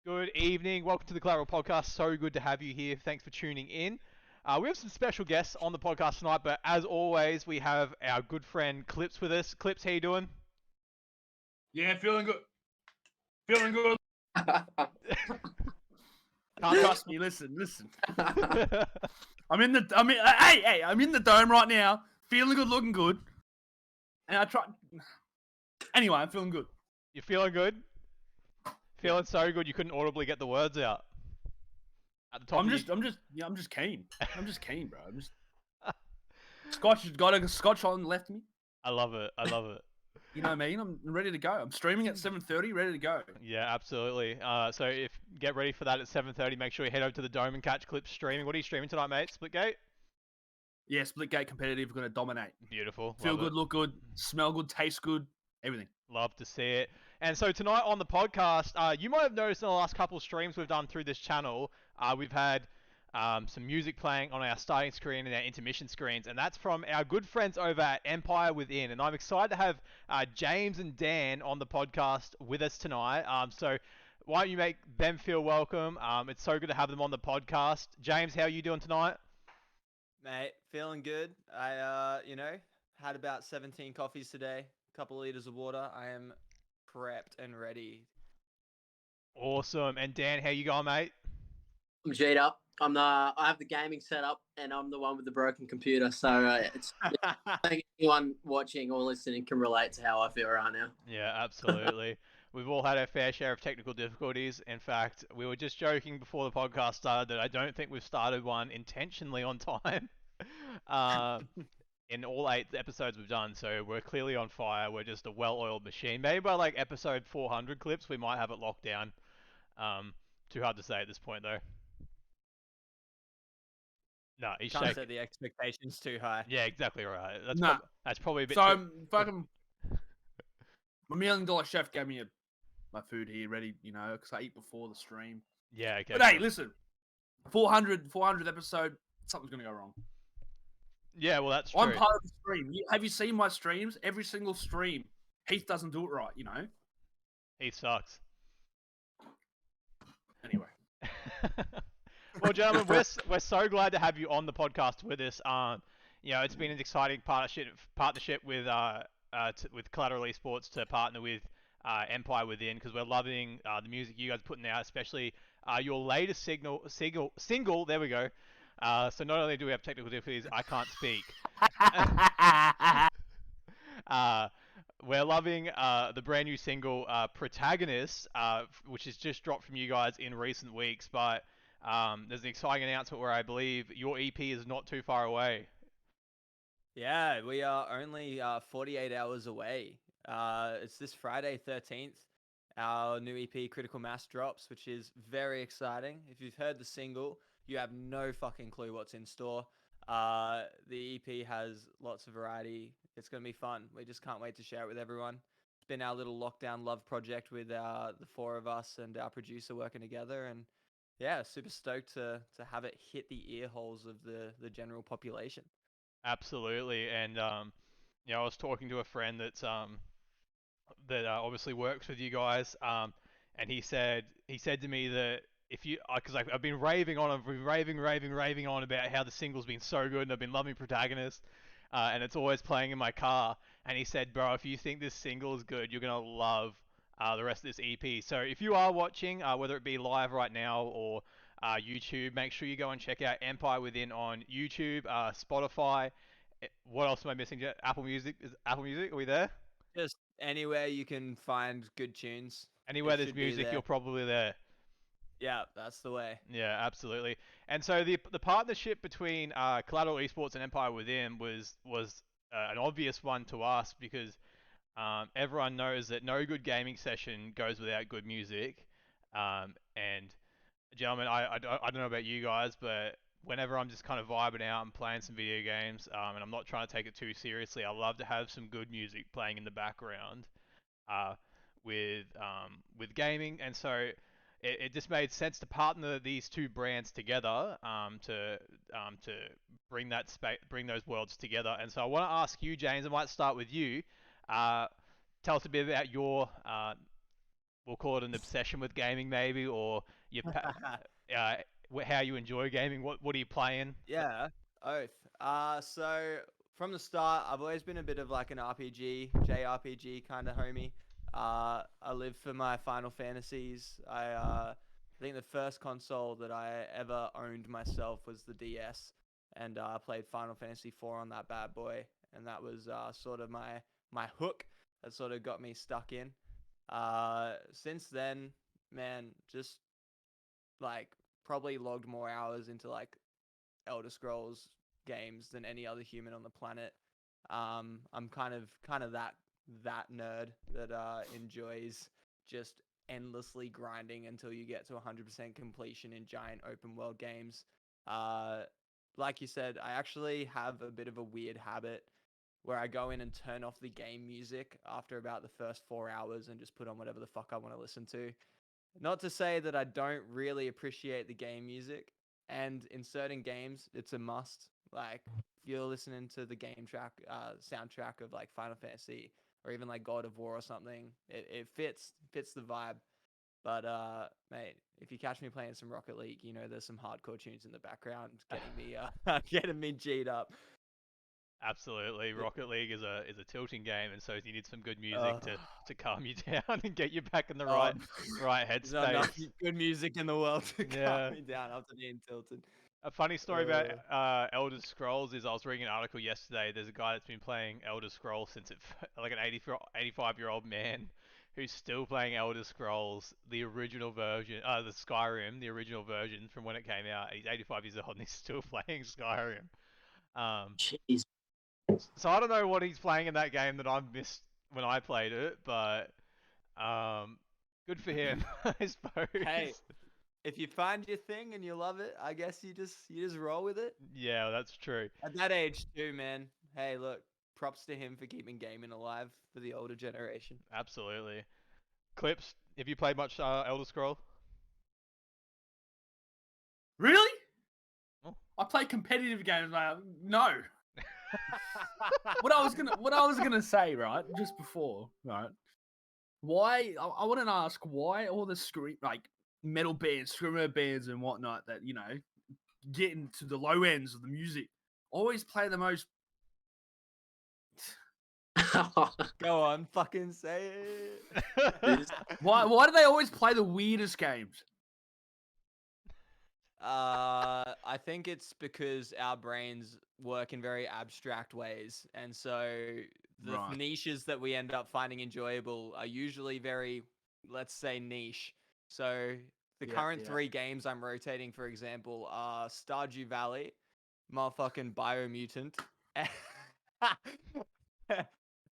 Good evening. Welcome to the Collateral podcast. So good to have you here. Thanks for tuning in. We have some special guests on the podcast tonight, but as always, we have our good friend Clips with us. Clips, how you doing? Yeah, feeling good. Feeling good. Can't Trust me. Listen. I'm in the dome right now. Feeling good, looking good. And I try. Anyway, I'm feeling good. You're feeling good? Feeling so good you couldn't audibly get the words out. At the top I'm just keen. I'm just keen, bro. Scotch has got a Scotch on left me. I love it. You know what I mean? I'm ready to go. I'm streaming at 7:30, ready to go. Yeah, absolutely. So if get ready for that at 7:30. Make sure you head over to the Dome and catch Clips streaming. What are you streaming tonight, mate? Splitgate? Yeah, Splitgate competitive. We're gonna dominate. Beautiful. Feel Love good, it. look good, smell good, taste good, everything. Love to see it. And so tonight on the podcast, you might have noticed in the last couple of streams we've done through this channel, we've had some music playing on our starting screen and our intermission screens, and that's from our good friends over at Empire Within. And I'm excited to have James and Dan on the podcast with us tonight. So why don't you make them feel welcome? It's so good to have them on the podcast. James, how are you doing tonight? Mate, feeling good. I had about 17 coffees today, a couple of liters of water. I am prepped and ready. Awesome. And Dan, how you going, mate? I'm G'd up. I have the gaming set up, and I'm the one with the broken computer. So it's I think anyone watching or listening can relate to how I feel right now. Yeah, absolutely. We've all had our fair share of technical difficulties. In fact, we were just joking before the podcast started that I don't think we've started one intentionally on time. In all 8 episodes we've done, so we're clearly on fire. We're just a well-oiled machine. Maybe by like episode 400 Clips, we might have it locked down. Too hard to say at this point, though. No, he's Can't shaking. set the expectations too high. Yeah, exactly right. That's probably a bit. So I'm fucking. My $1 million chef gave me my food here ready, because I eat before the stream. Yeah, okay. But hey, listen, 400 episode, something's gonna go wrong. Yeah, well, that's true. I'm part of the stream. Have you seen my streams? Every single stream, Heath doesn't do it right, He sucks. Anyway. Well, gentlemen, we're so glad to have you on the podcast with us. It's been an exciting partnership with Collateral eSports to partner with Empire Within, because we're loving the music you guys are putting out, especially your latest single. There we go. So not only do we have technical difficulties, I can't speak. We're loving the brand new single, Protagonist, which has just dropped from you guys in recent weeks. But there's an exciting announcement where I believe your EP is not too far away. Yeah, we are only 48 hours away. It's this Friday, 13th. Our new EP, Critical Mass, drops, which is very exciting. If you've heard the single, you have no fucking clue what's in store. The EP has lots of variety. It's going to be fun. We just can't wait to share it with everyone. It's been our little lockdown love project with the 4 of us and our producer working together. And yeah, super stoked to have it hit the ear holes of the general population. Absolutely. And, I was talking to a friend that obviously works with you guys. And he said to me that if you, because I've been raving on about how the single's been so good, and I've been loving Protagonist, and it's always playing in my car. And he said, bro, if you think this single is good, you're gonna love the rest of this EP. So if you are watching, whether it be live right now or YouTube, make sure you go and check out Empire Within on YouTube, Spotify. What else am I missing? Apple Music? Are we there? Just anywhere you can find good tunes. Anywhere there's music, you're probably there. Yeah, that's the way. Yeah, absolutely. And so the partnership between Collateral eSports and Empire Within was an obvious one to us, because everyone knows that no good gaming session goes without good music. And gentlemen, I don't know about you guys, but whenever I'm just kind of vibing out and playing some video games, and I'm not trying to take it too seriously, I love to have some good music playing in the background with gaming. And so it just made sense to partner these two brands together to bring those worlds together. And so I want to ask you, James, I might start with you. Tell us a bit about we'll call it an obsession with gaming, maybe, or how you enjoy gaming. What are you playing? Yeah, oath. So from the start, I've always been a bit of like an JRPG kind of homie. I live for my Final Fantasies. I think the first console that I ever owned myself was the DS, and I played Final Fantasy 4 on that bad boy, and that was sort of my hook that sort of got me stuck in. Since then, man, just like probably logged more hours into like Elder Scrolls games than any other human on the planet. I'm kind of that nerd that enjoys just endlessly grinding until you get to 100% completion in giant open world games. Like you said, I actually have a bit of a weird habit where I go in and turn off the game music after about the first 4 hours and just put on whatever the fuck I want to listen to. Not to say that I don't really appreciate the game music, and in certain games, it's a must. Like, if you're listening to the game track, soundtrack of like Final Fantasy or even like God of War or something, it fits the vibe. But mate, if you catch me playing some Rocket League, you know there's some hardcore tunes in the background getting me getting me G'd up. Absolutely, Rocket League is a tilting game, and so you need some good music Uh, to calm you down and get you back in the oh, right there's not enough headspace. good music in the world to Yeah. calm me down after being tilted. A funny story about Elder Scrolls is I was reading an article yesterday. There's a guy that's been playing Elder Scrolls since like an 85-year-old man who's still playing Elder Scrolls, the original version, the Skyrim, the original version from when it came out. He's 85 years old and he's still playing Skyrim. Jeez. So I don't know what he's playing in that game that I missed when I played it, but good for him, I suppose. Hey, if you find your thing and you love it, I guess you just roll with it. Yeah, that's true. At that age too, man. Hey, look, props to him for keeping gaming alive for the older generation. Absolutely. Clips, have you played much Elder Scroll? Really? Oh. I play competitive games, mate. No. What I was gonna say, right, just before, right? Why I want to ask why all the metal bands, screamer bands, and whatnot that get into the low ends of the music always play the most. Go on, fucking say it. Why do they always play the weirdest games? I think it's because our brains work in very abstract ways, and so the Right. niches that we end up finding enjoyable are usually very, let's say, niche. So the current 3 games I'm rotating, for example, are Stardew Valley, motherfucking Biomutant,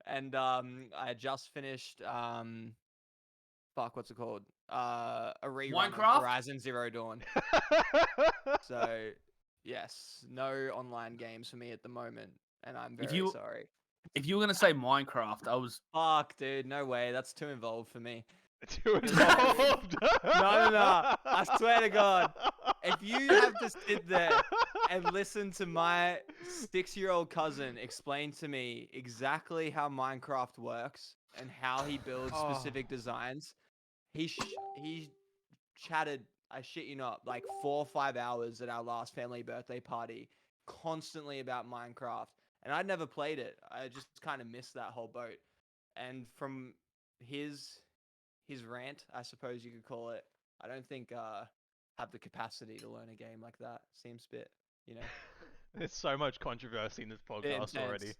and I just finished what's it called? A rerun Minecraft? of Horizon Zero Dawn. So, yes, no online games for me at the moment, and I'm very sorry. If you were gonna say Minecraft, I was Fuck, dude, no way. That's too involved for me. Too involved. No. I swear to God, if you have to sit there and listen to my 6-year-old cousin explain to me exactly how Minecraft works and how he builds specific designs, he chatted, I shit you not, like 4 or 5 hours at our last family birthday party, constantly about Minecraft. And I'd never played it. I just kind of missed that whole boat. And from his rant, I suppose you could call it, I don't think have the capacity to learn a game like that. Seems a bit, There's so much controversy in this podcast already.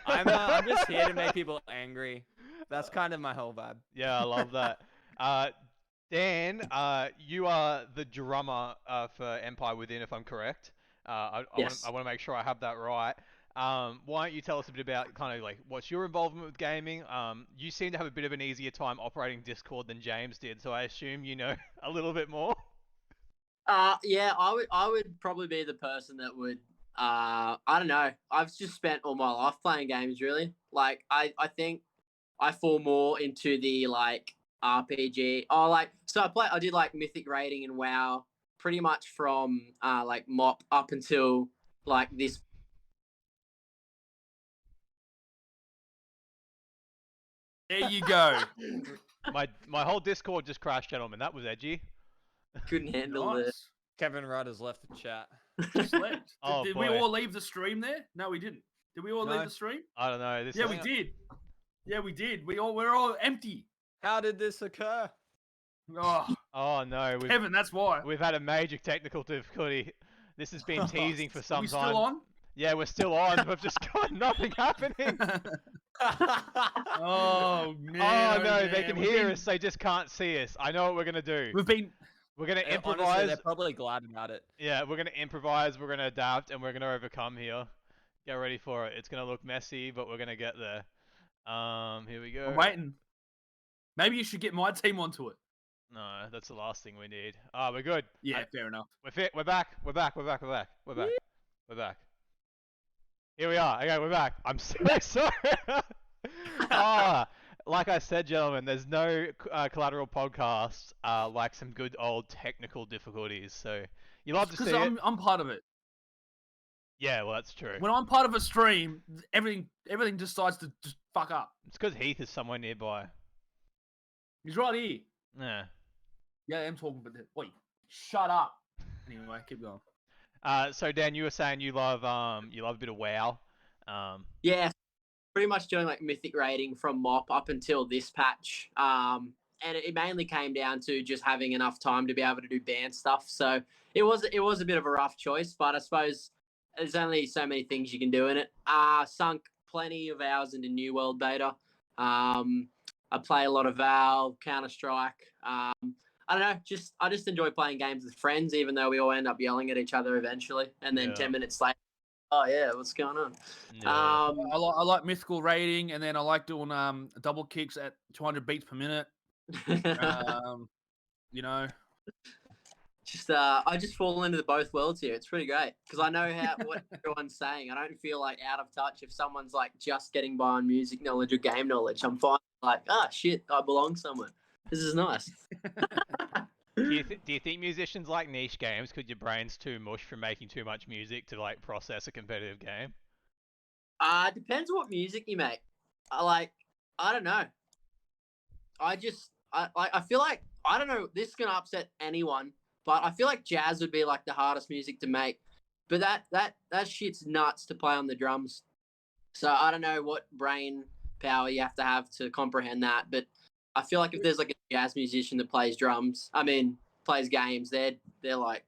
I'm just here to make people angry. That's kind of my whole vibe. Yeah, I love that. Dan, you are the drummer for Empire Within, if I'm correct. Yes. I want to make sure I have that right. Why don't you tell us a bit about kind of like what's your involvement with gaming? You seem to have a bit of an easier time operating Discord than James did, so I assume you know a little bit more. Yeah, I would probably be the person that would I don't know. I've just spent all my life playing games really. Like I think I fall more into the like RPG. Oh, like so I did like Mythic Rating and WoW pretty much from like MOP up until like this. There you go. My whole Discord just crashed, gentlemen. That was edgy. Couldn't handle Nice. Kevin Rudd has left the chat. Just left. Oh, Did we boy. all leave the stream there? No, we didn't. Did we all No. leave the stream? I don't know. This Yeah, is, we did. Yeah, we did. We're all empty. How did this occur? Oh, Oh no, Kevin, that's why. we've had a major technical difficulty. This has been teasing for some we time. still on? Yeah, we're still on. We've just got nothing happening. Oh man! Oh no, they man. can We've hear been- us. They just can't see us. I know what we're gonna do. We've been. We're gonna Honestly, improvise. they're probably glad about it. Yeah, we're gonna improvise. We're gonna adapt, and we're gonna overcome here. Get ready for it. It's gonna look messy, but we're gonna get there. Here we go. I'm waiting. Maybe you should get my team onto it. No, that's the last thing we need. Ah, we're good. Yeah, fair enough. We're fit. We're back. We're back. We're back. We're back. We're back. We're back. Here we are. Okay, we're back. I'm so sorry. Like I said, gentlemen, there's no collateral podcast like some good old technical difficulties. So you love to see Because it. I'm part of it. Yeah, well, that's true. When I'm part of a stream, everything decides to just fuck up. It's because Heath is somewhere nearby. He's right here. Yeah. Yeah, I'm talking, but wait, shut up. Anyway, keep going. So Dan, you were saying you love a bit of WoW. Yeah, pretty much doing like mythic rating from MOP up until this patch. And it mainly came down to just having enough time to be able to do band stuff. So it was a bit of a rough choice, but I suppose there's only so many things you can do in it. Sunk plenty of hours into New World beta. I play a lot of Valve, Counter-Strike. I don't know, I just enjoy playing games with friends, even though we all end up yelling at each other eventually. And then 10 minutes later, oh yeah, what's going on? Yeah. I like mythical rating, and then I like doing double kicks at 200 beats per minute. You know, I just fall into the both worlds here. It's pretty great because I know what everyone's saying. I don't feel like out of touch if someone's like just getting by on music knowledge or game knowledge. I'm fine. Like, shit, I belong somewhere. This is nice. Do you think musicians like niche games because your brain's too mush from making too much music to like process a competitive game? Depends what music you make. I don't know. I feel like, I don't know, this is gonna upset anyone, but I feel like jazz would be like the hardest music to make. But that shit's nuts to play on the drums. So I don't know what brain power you have to comprehend that, but I feel like if there's like a jazz musician that plays games, they're like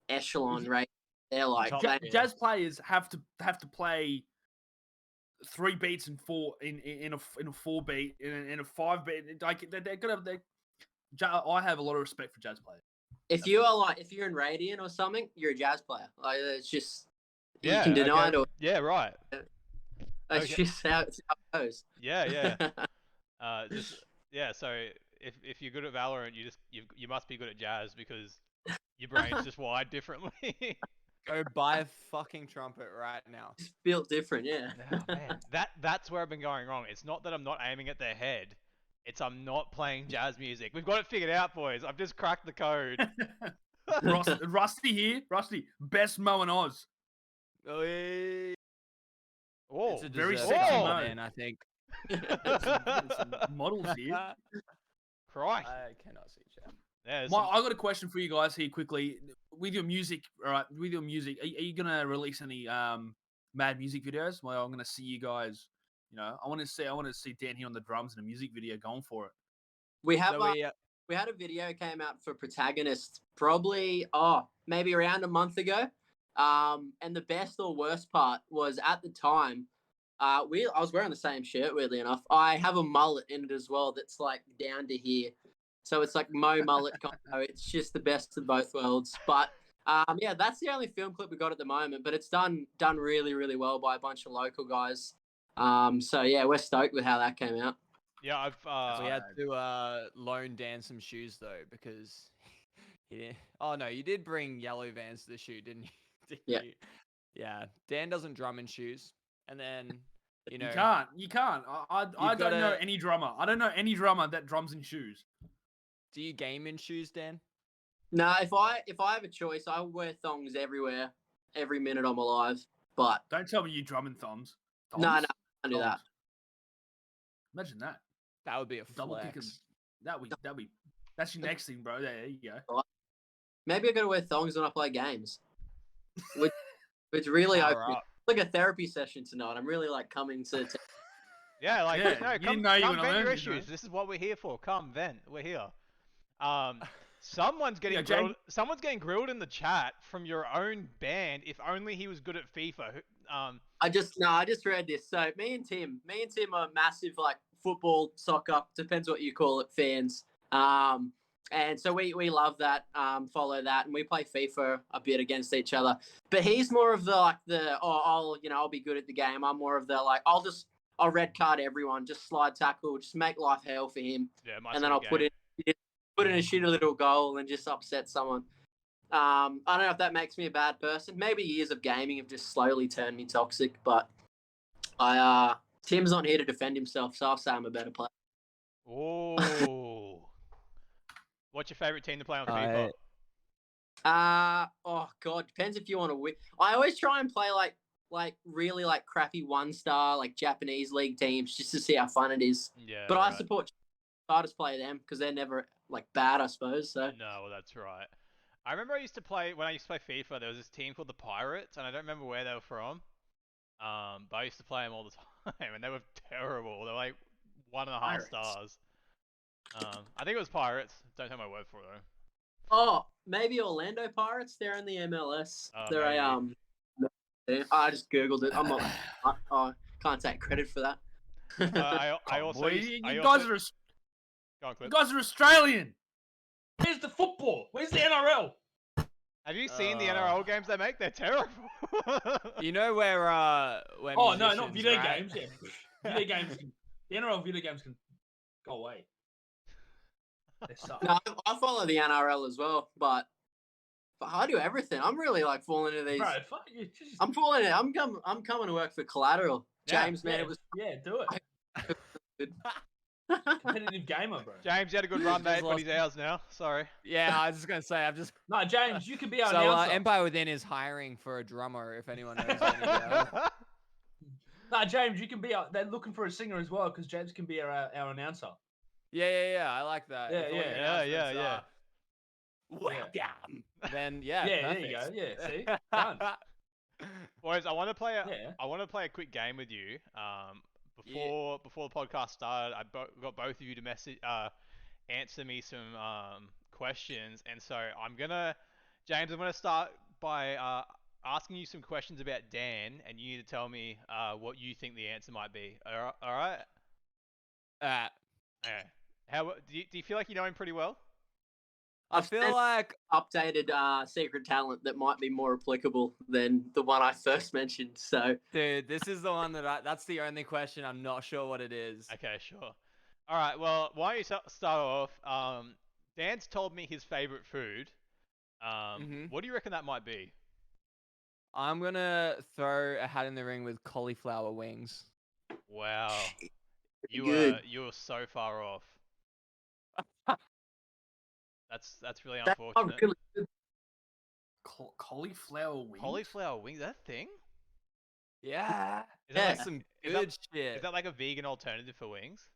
echelon, right? They're like jazz players have to play 3 beats in a 4 beat in a 5 beat. Like I have a lot of respect for jazz players. If you're in Radiant or something, you're a jazz player. Like it's just you can deny it or right. That's just how it goes. Yeah. So if you're good at Valorant, you must be good at jazz because your brain's just wired differently. Go buy a fucking trumpet right now. It's built different, yeah. Oh, man. That's where I've been going wrong. It's not that I'm not aiming at their head. It's I'm not playing jazz music. We've got it figured out, boys. I've just cracked the code. Rusty here. Rusty, best Mo in Oz. Oh, yeah. Oh, It's a very deserved sexy title, mo. man, I think. Some models here. Christ. I cannot see chat. Yeah, I got a question for you guys here quickly. With your music, all right? With your music, are you gonna release any mad music videos? Well, I'm gonna see you guys. You know, I want to see Dan here on the drums in a music video going for it. We had a video came out for Protagonist probably maybe around a month ago. And the best or worst part was at the time, I was wearing the same shirt, weirdly enough. I have a mullet in it as well that's like down to here. So it's like Mo mullet combo. It's just the best of both worlds. But yeah, that's the only film clip we got at the moment, but it's done really, really well by a bunch of local guys. So yeah, we're stoked with how that came out. Yeah, We had to loan Dan some shoes though because he didn't. Oh no, you did bring yellow Vans to the shoot, didn't you? Yeah. Yeah. Dan doesn't drum in shoes, and then you know You can't. I don't know any drummer. I don't know any drummer that drums in shoes. Do you game in shoes, Dan? No, if I have a choice, I wear thongs everywhere, every minute I'm alive. But Don't tell me you drum in thumbs. no, I don't do that. Imagine that. That would be a Double flex. kicking. That's your next thing, bro. There you go. Maybe I gotta wear thongs when I play games. Which really Power open. up. Like a therapy session tonight. I'm really like coming to. Yeah, like Yeah, no, you come, didn't know you come were gonna vent your learn, you know. issues. This is what we're here for. Come vent. We're here. Someone's getting Yeah, grilled. Someone's getting grilled in the chat from your own band. If only he was good at FIFA. I just read this. So me and Tim are massive like football, soccer, depends what you call it, fans. And so we love that, follow that, and we play FIFA a bit against each other. But he's more of I'll be good at the game. I'm more of the like I'll red card everyone, just slide tackle, just make life hell for him, Yeah, and then I'll put in a shitty little goal and just upset someone. I don't know if that makes me a bad person. Maybe years of gaming have just slowly turned me toxic, but Tim's not here to defend himself, so I'll say I'm a better player. Oh. What's your favorite team to play on FIFA? Oh god, depends if you want to win. I always try and play like really like crappy 1-star like Japanese league teams just to see how fun it is. Yeah. But right. I support I just play them because they're never like bad, I suppose. So No, well, that's right. I remember when I used to play FIFA. There was this team called the Pirates, and I don't remember where they were from. But I used to play them all the time, and they were terrible. They're like 1.5 Pirates. stars. I think it was Pirates. Don't take my word for it though. oh, maybe Orlando Pirates. They're in the MLS. Oh, They're I just googled it. I'm not. I can't take credit for that. I also. Boy, used- you I guys also- are Go on, Clip. you guys are Australian. Where's the football? Where's the NRL? Have you seen the NRL games they make? They're terrible. You know where Oh no, not musicians, video right? games. Yeah, video games. The NRL video games can go away. They suck. No, I follow the NRL as well, but I do everything. I'm really like falling into these. Bro, fuck you. Just, I'm falling in. I'm coming to work for Collateral. Yeah. James, man, yeah, it was yeah, do it. good. Competitive gamer, bro. James, you had a good run, Just mate, but lost- he's ours now. Sorry. Yeah, I was just gonna say, I'm just. No, James, you can be our So announcer. Empire Within is hiring for a drummer. If anyone knows anything. No, James, you can be. They're looking for a singer as well because James can be our announcer. Yeah. I like that. Yeah, If all your yeah. Yeah. announcements are, Welcome. Then yeah. Yeah, there you perfect. go. Yeah, see, done. Boys, I want to play Yeah. I want to play a quick game with you. Before the podcast started, I got both of you to answer me some questions, and so James, I'm gonna start by asking you some questions about Dan, and you need to tell me what you think the answer might be. All right? Okay. Do you feel like you know him pretty well? I feel like updated secret talent that might be more applicable than the one I first mentioned. So, dude, this is the one that's the only question I'm not sure what it is. Okay, sure. All right. Well, why don't you start off? Dan's told me his favorite food. What do you reckon that might be? I'm gonna throw a hat in the ring with cauliflower wings. Wow. You good. were so far off. That's really that's not unfortunate. really good. Cauliflower wings. Cauliflower wings, is that a thing? Yeah. Is that That's like, some is good that, shit. is that like a vegan alternative for wings?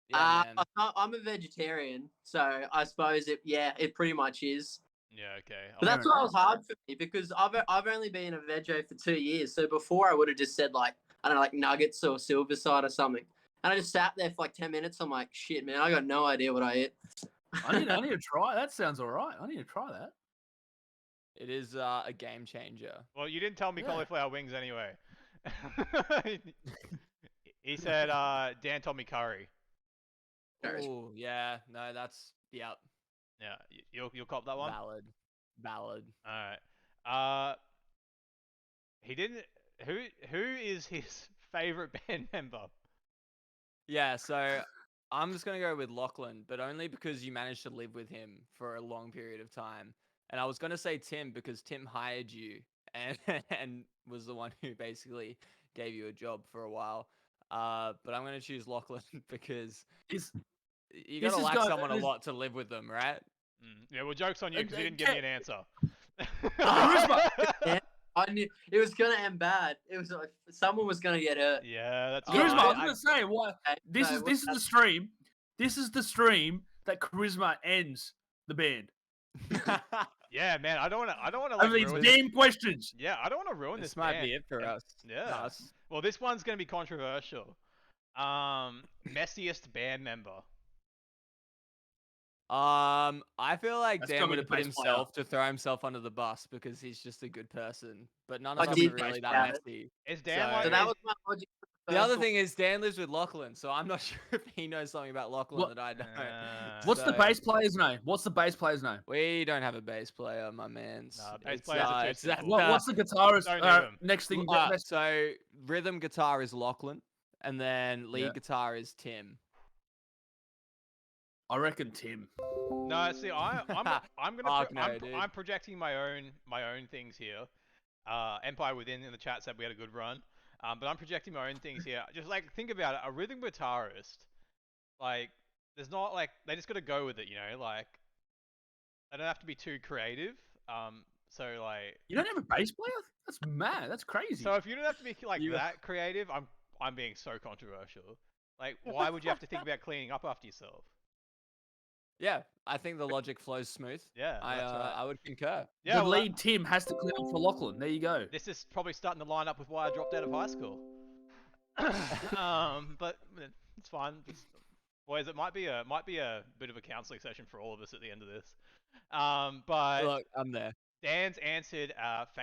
Yeah, man. I'm a vegetarian, so I suppose it pretty much is. Yeah, okay. But that's why it was hard for me because I've only been a veggie for 2 years. So before I would have just said like I don't know, like nuggets or silver side or something, and I just sat there for like 10 minutes. I'm like, shit, man, I got no idea what I ate. I need to try. That sounds alright. I need to try that. It is a game changer. Well, you didn't tell me Yeah. cauliflower wings anyway. He said Dan told me curry. Curry. Oh yeah, no, that's yep. Yeah, you'll cop that one. Valid. All right. He didn't. Who is his favorite band member? Yeah, so I'm just gonna go with Lachlan, but only because you managed to live with him for a long period of time. And I was gonna say Tim because Tim hired you and was the one who basically gave you a job for a while. But I'm gonna choose Lachlan because you gotta like someone a lot to live with them, right? Yeah, well, joke's on you because you didn't give me an answer. I knew it was gonna end bad. It was like someone was gonna get hurt. Yeah, that's Yeah, Kuzma, I was I- gonna say what Okay, this so is what's the stream. This is the stream that Charisma ends the band. Yeah, man. I don't want to I like mean, ruin it's damn questions. Yeah, I don't want to ruin This this might band. be it for And- us. Yeah. Us. Well, this one's gonna be controversial. Messiest band member. I feel like That's Dan gotta be would the have put bass player. himself to throw himself under the bus because he's just a good person. But none I of us did are really think that about it. messy. Is Dan So- like? So that was my logic. for The first other one. thing is Dan lives with Lachlan, so I'm not sure if he knows something about Lachlan What- that I don't. What's the So- bass player's name? What's the bass player's name? We don't have a bass player, my man. Nah, bass players are too simple. What's the guitarist? Don't need him. Next thing. next- So rhythm guitar is Lachlan, and then lead Yeah. guitar is Tim. I reckon Tim. No, see, I'm gonna Fuck no, dude. I'm projecting my own things here. Empire Within in the chat said we had a good run. But I'm projecting my own things here. Just like think about it, a rhythm guitarist, like there's not like they just gotta go with it, you know, like they don't have to be too creative. So like You don't have a bass player? That's mad. That's crazy. so if you don't have to be like You- that creative, I'm being so controversial. Like why would you have to think about cleaning up after yourself? Yeah, I think the logic flows smooth. Yeah, that's right. I would concur. Yeah, the well, lead Tim has to clean up for Lachlan. There you go. this is probably starting to line up with why I dropped out of high school. But it's fine. Boys, it might be a bit of a counselling session for all of us at the end of this. But Look, I'm there. Dan's answered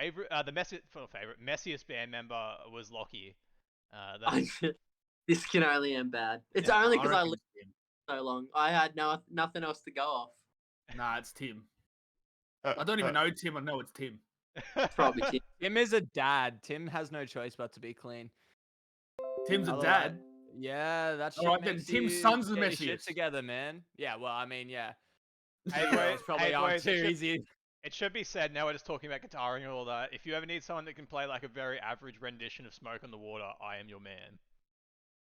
messiest band member was Lockie. This can only end bad. It's Yeah, only because I reckon lived Tim. so long. I had nothing else to go off. Nah, it's Tim. I don't even know Tim. I know it's Tim. Probably Tim. Tim is a dad. Tim has no choice but to be clean. Tim's a Otherwise- dad. Yeah, that's Alright, then Tim's son's the shit messiest. together, man. Yeah, well, I mean, yeah. Hey, It's boys, probably hey, on boys, too it should- easy. It should be said, now we're just talking about guitaring and all that. If you ever need someone that can play like a very average rendition of Smoke on the Water, I am your man.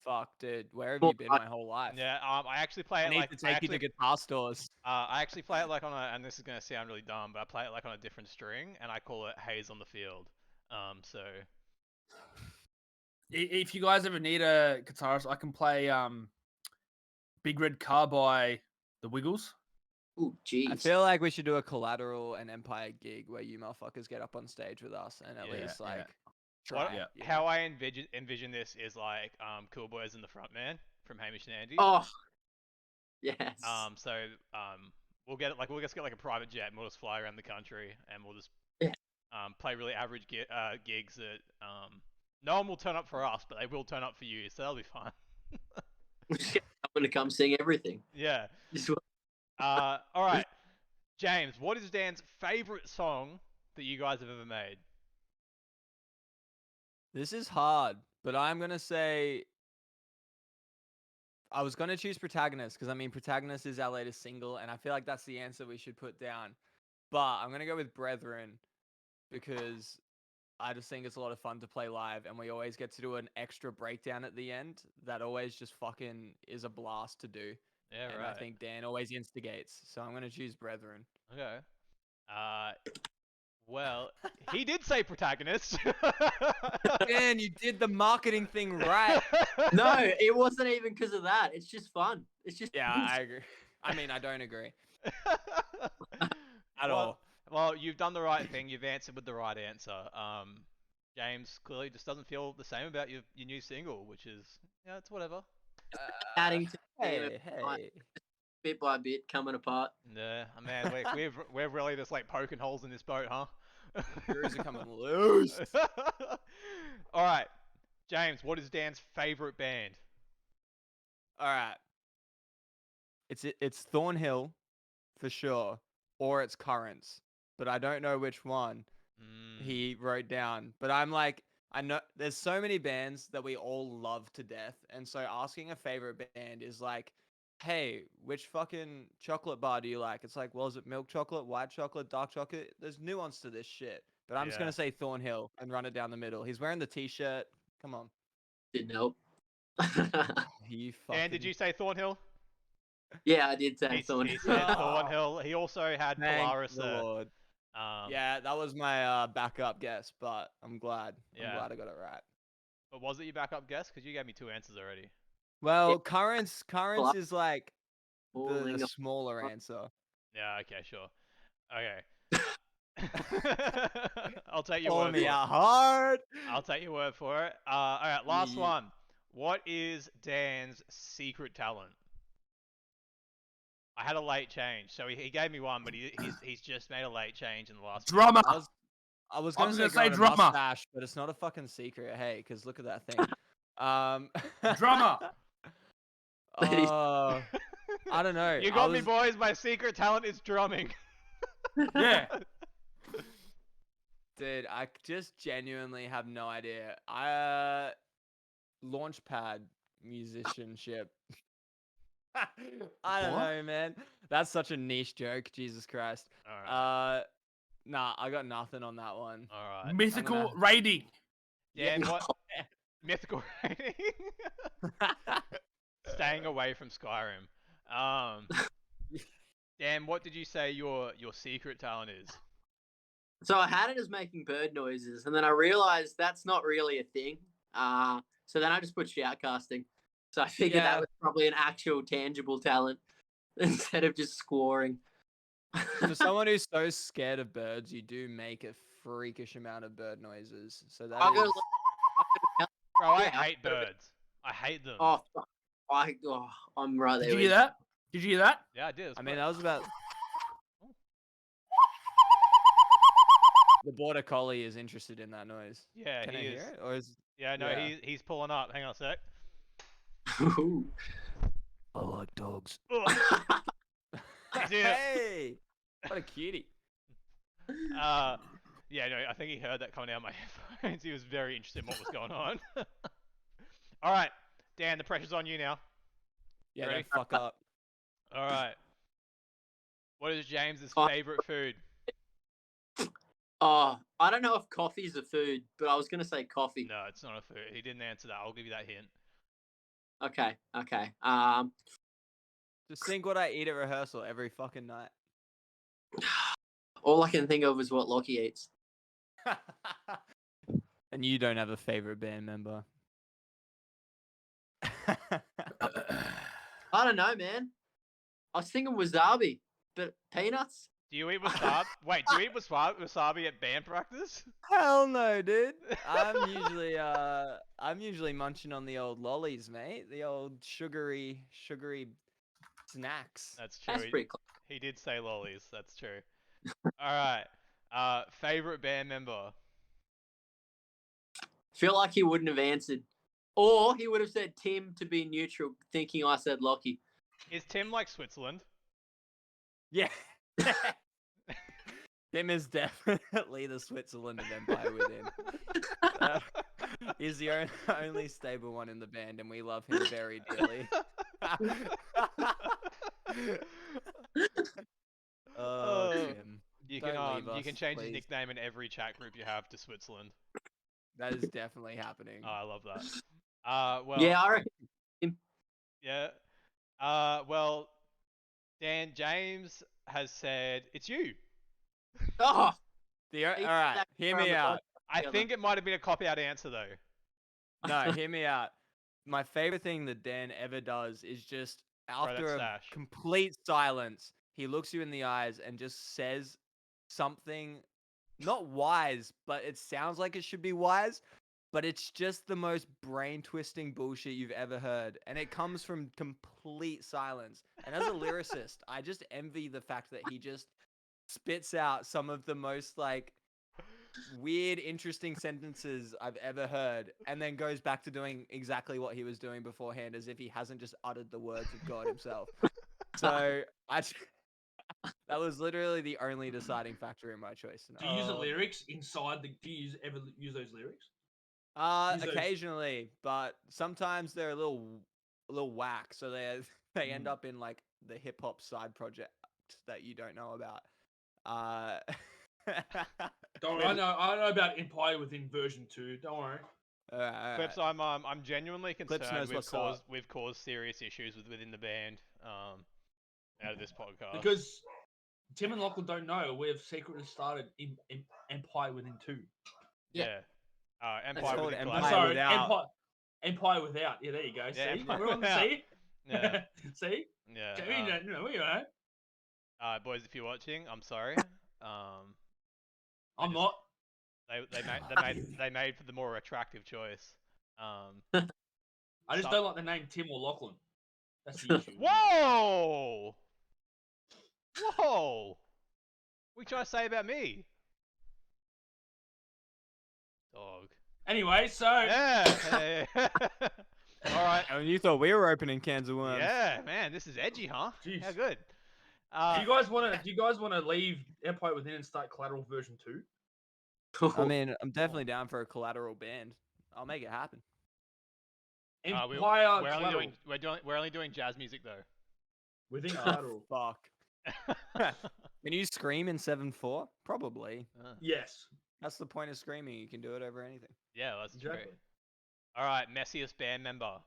Fuck, dude. Where have Well, you been my whole life? Yeah, I actually play I it need like to take you to guitar stores. I actually play it like on a, and this is gonna sound really dumb, but I play it like on a different string, and I call it Haze on the Field. So If you guys ever need a guitarist, I can play Big Red Car by the Wiggles. Ooh, jeez. I feel like we should do a Collateral and Empire gig where you motherfuckers get up on stage with us and at Yeah, least yeah. like what, try. Yeah. you how know? I envision this is like Cool Boys and the Frontman from Hamish and Andy. Oh, yes. So we'll just get like a private jet and we'll just fly around the country and we'll just Yeah. play really average gigs that no one will turn up for us, but they will turn up for you, so that'll be fun. I'm gonna come sing everything. Yeah. Just All right, James, what is Dan's favorite song that you guys have ever made? This is hard, but I'm gonna say I was gonna choose Protagonist because I mean Protagonist is our latest single, and I feel like that's the answer we should put down. But I'm gonna go with Brethren because I just think it's a lot of fun to play live, and we always get to do an extra breakdown at the end that always just fucking is a blast to do. Yeah, And right. I think Dan always instigates, so I'm gonna choose Brethren. Okay. Well, he did say Protagonist. Dan, you did the marketing thing right. no, it wasn't even because of that. It's just fun. It's just Yeah, fun. I agree. I mean, I don't agree at Well, all. Well, you've done the right thing. You've answered with the right answer. James clearly just doesn't feel the same about your new single, which is, yeah, it's whatever. adding to the game Hey, hey. bit by bit, coming apart. Yeah, man, we're really just like poking holes in this boat, huh? Screws are coming loose. All right, James, what is Dan's favorite band? All right. It's Thornhill for sure, or it's Currents, but I don't know which one he wrote down. But I'm like, I know there's so many bands that we all love to death, and so asking a favorite band is like, hey, which fucking chocolate bar do you like? It's like, well, is it milk chocolate, white chocolate, dark chocolate? There's nuance to this shit. But I'm just Yeah. gonna say Thornhill and run it down the middle. He's wearing the t-shirt. Come on. Didn't help. He fucking. Dan, did you say Thornhill? yeah, I did say He Thornhill. said Thornhill. He also had Thank Polaris the there. Lord. Um, Yeah, that was my backup guess, but I'm glad. Yeah. I'm glad I got it right. But was it your backup guess? Because you gave me two answers already. Well, Currents is like Falling the off. smaller answer. Yeah. Okay. Sure. Okay. I'll take your Calling word for me it. out hard. I'll take your word for it. All right. Last Ye- one. What is Dan's secret talent? I had a late change, so he gave me one, but he's just made a late change in the last. Drummer. I was I gonna was say gonna say growing a drummer. mustache, but it's not a fucking secret. Hey, because look at that thing. Drummer. Oh, I don't know. You got me, boys. My secret talent is drumming. Yeah. Dude, I just genuinely have no idea. Launchpad musicianship. I don't What? know, man. That's such a niche joke. Jesus Christ. All right. Nah, I got nothing on that one. All right. Mythical gonna- raiding. Dan, what? Mythical rating. Staying away from Skyrim. Dan, what did you say your secret talent is? So I had it as making bird noises, and then I realized that's not really a thing. So then I just put shoutcasting. So I figured Yeah. that was probably an actual tangible talent instead of just scoring. For someone who's so scared of birds, you do make a freakish amount of bird noises. So that I'm is. gonna Bro, I Yeah, hate birds. I hate them. Oh, fuck. I'm right there. Did you with hear that? Did you hear that? Yeah, I did. I mean, that was about. The border collie is interested in that noise. Yeah, Can I he is. hear it? Or is Yeah, no, Yeah. he's pulling up. Hang on a sec. Ooh. I like dogs. Ugh. He's here. Hey, what a cutie. Yeah, no, I think he heard that coming out of my headphones. He was very interested in what was going on. All right, Dan, the pressure's on you now. Yeah, Ready? don't fuck up. All right. What is James's Oh. favorite food? Oh, I don't know if coffee's a food, but I was gonna say coffee. No, it's not a food. He didn't answer that. I'll give you that hint. Okay. Just think what I eat at rehearsal every fucking night. All I can think of is what Lockie eats. And you don't have a favorite band member. I don't know, man. I was thinking wasabi, but peanuts. Do you eat wasabi? Wait, do you eat wasabi at band practice? Hell no, dude. I'm usually munching on the old lollies, mate. The old sugary snacks. That's true. That's pretty close. He did say lollies. That's true. All right. Favorite band member? Feel like he wouldn't have answered, or he would have said Tim to be neutral, thinking I said Lockie. Is Tim like Switzerland? Yeah. Tim is definitely the Switzerland of Empire Within. He's the only stable one in the band, and we love him very dearly. Oh, Tim. You Don't can leave you us, can change his please. nickname in every chat group you have to Switzerland. That is definitely happening. Oh, I love that. Well, Yeah, I reckon. yeah. Well, Dan, James has said it's you. Oh, All He's right, back hear around me the out. block. I Yeah, think it might have been a cop-out answer though. No, hear me out. My favorite thing that Dan ever does is just after that a stash. complete silence, he looks you in the eyes and just says something not wise, but it sounds like it should be wise, but it's just the most brain-twisting bullshit you've ever heard, and it comes from complete silence. And as a lyricist, I just envy the fact that he just spits out some of the most like weird, interesting sentences I've ever heard, and then goes back to doing exactly what he was doing beforehand, as if he hasn't just uttered the words of God himself. So that was literally the only deciding factor in my choice. Do you use the Oh. lyrics inside the? Do you ever use those lyrics? Use those- Occasionally, but sometimes they're a little whack, so they end up in like the hip hop side project that you don't know about. Don't worry, I know about Empire Within version 2. Don't worry. Alright. Clips, I'm genuinely Clips concerned knows what's up. we've caused serious issues within the band out of this podcast. Because Tim and Lachlan don't know, we've secretly started in Empire Within 2. yeah. It's Empire called within Empire Collateral. Sorry, Without. Empire Without. Yeah, there you go. Yeah, See? Empire Everyone Without. see? Yeah. See? Yeah. We alright. Boys, if you're watching, I'm sorry. I'm just- not. They made for the more attractive choice. I just so- don't like the name Tim or Lachlan. That's the issue. Whoa! Whoa! What you trying to say about me? Dog. Anyway, so Yeah. All right. And you thought we were opening cans of worms. Yeah, man, this is edgy, huh? Jeez. How good. do you guys wanna leave Empire Within and start Collateral version 2? I mean, I'm definitely down for a collateral band. I'll make it happen. Empire we're Collateral we're only doing jazz music though. within Collateral. Fuck. Can you scream in 7/4? Probably. Yes. That's the point of screaming. You can do it over anything. Yeah, that's Exactly. true. All right, messiest band member.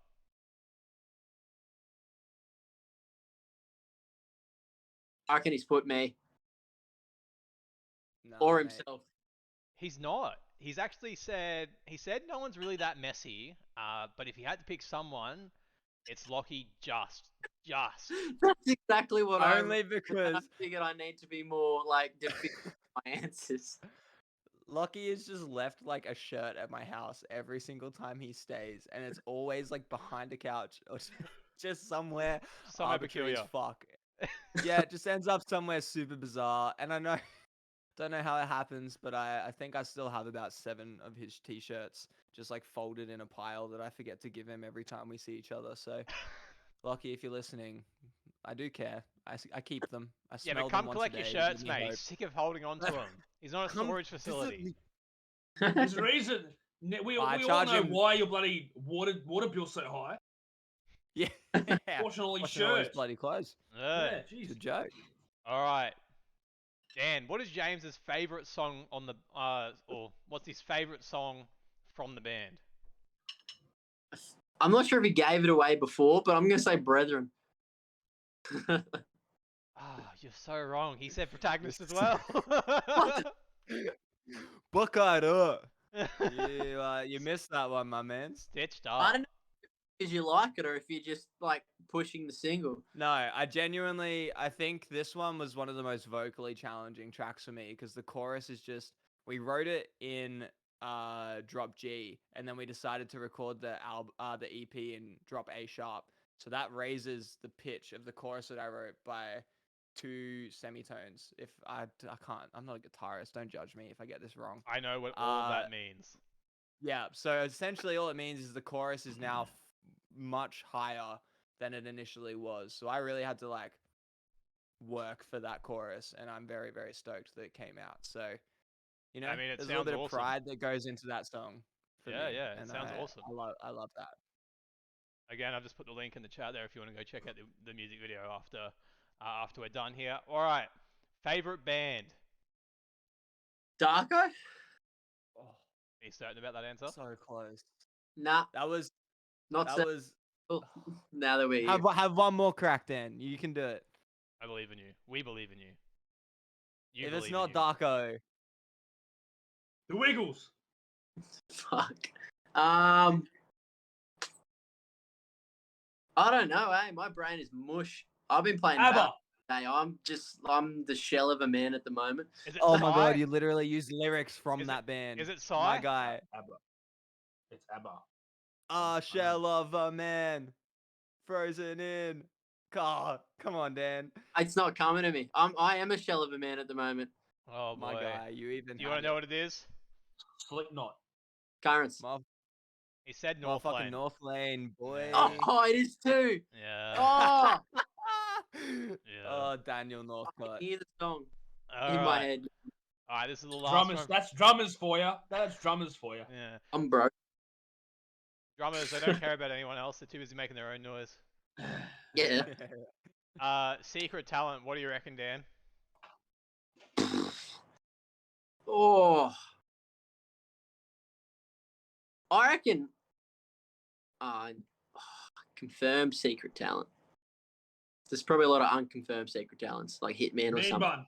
I reckon he's put me No, or mate. himself. He's not. He's actually said no one's really that messy. But if he had to pick someone, it's Lockie. Just. That's exactly what Only I because figured. I need to be more like definitive with my answers. Lucky has just left like a shirt at my house every single time he stays, and it's always like behind a couch or just somewhere arbitrary as peculiar. fuck. Yeah, it just ends up somewhere super bizarre, and I know, don't know how it happens, but I think I still have about 7 of his t-shirts just like folded in a pile that I forget to give him every time we see each other. So, Lucky, if you're listening, I do care. I keep them. I Yeah, smell but come them once collect a your day. shirts, Give me mate. hope. He's sick of holding on to them. He's not a Come storage visit facility. me. There's a reason. We all charge know him- why your bloody water bill's so high. Yeah. Washing all these Washing all his shirts. bloody clothes. Yeah, Ugh. jeez. It's a joke. All right. Dan, what is James's favorite song on the or what's his favorite song from the band? I'm not sure if he gave it away before, but I'm gonna say Brethren. Ah, you're so wrong. He said Protagonist as well. Buckeyed up. You missed that one, my man. Stitched I up. don't know if you like it or if you're just like pushing the single. No, I think this one was one of the most vocally challenging tracks for me because the chorus is just, we wrote it in drop G, and then we decided to record the EP in drop A sharp. So that raises the pitch of the chorus that I wrote by 2 semitones. If I can't, I'm not a guitarist. Don't judge me if I get this wrong. I know what all of that means. Yeah, so essentially all it means is the chorus is now much higher than it initially was. So I really had to like work for that chorus, and I'm very, very stoked that it came out. So, you know, I mean, it there's a little sounds bit awesome. of pride that goes into that song. For Yeah, me, yeah, it and sounds awesome. I love that. Again, I've just put the link in the chat there if you want to go check out the music video after we're done here. All right, favorite band. Darko? Oh, Are you certain about that answer? so close. Nah, That was not that so. was. Now that we're Have one more crack, Dan. You can do it. I believe in you. We believe in you. You If believe it's in not you. Darko, The Wiggles. fuck. I don't know, my brain is mush. I've been playing ABBA. Hey, I'm the shell of a man at the moment. Is it oh Psy? my god, you literally used lyrics from Is that band. Is it My Psy? guy. ABBA. It's ABBA. Ah, shell of a man, frozen in. God, come on, Dan. It's not coming to me. I am a shell of a man at the moment. Oh boy. My guy, you even. Do you want to know what it is? Slipknot. Currents. He said North Motherfucking Lane. North Lane, boy. Oh, it is too. Yeah. Oh, Yeah. Oh, Daniel I Northcutt. can hear the song All in my right. head. All right. This is the last Drummers. one. That's drummers for you. That's drummers for you. Yeah. I'm broke. Drummers, they don't care about anyone else. They're too busy making their own noise. Yeah. Secret talent. What do you reckon, Dan? Oh, I reckon. Confirmed secret talent. There's probably a lot of unconfirmed secret talents, like Hitman or Mean something. bun.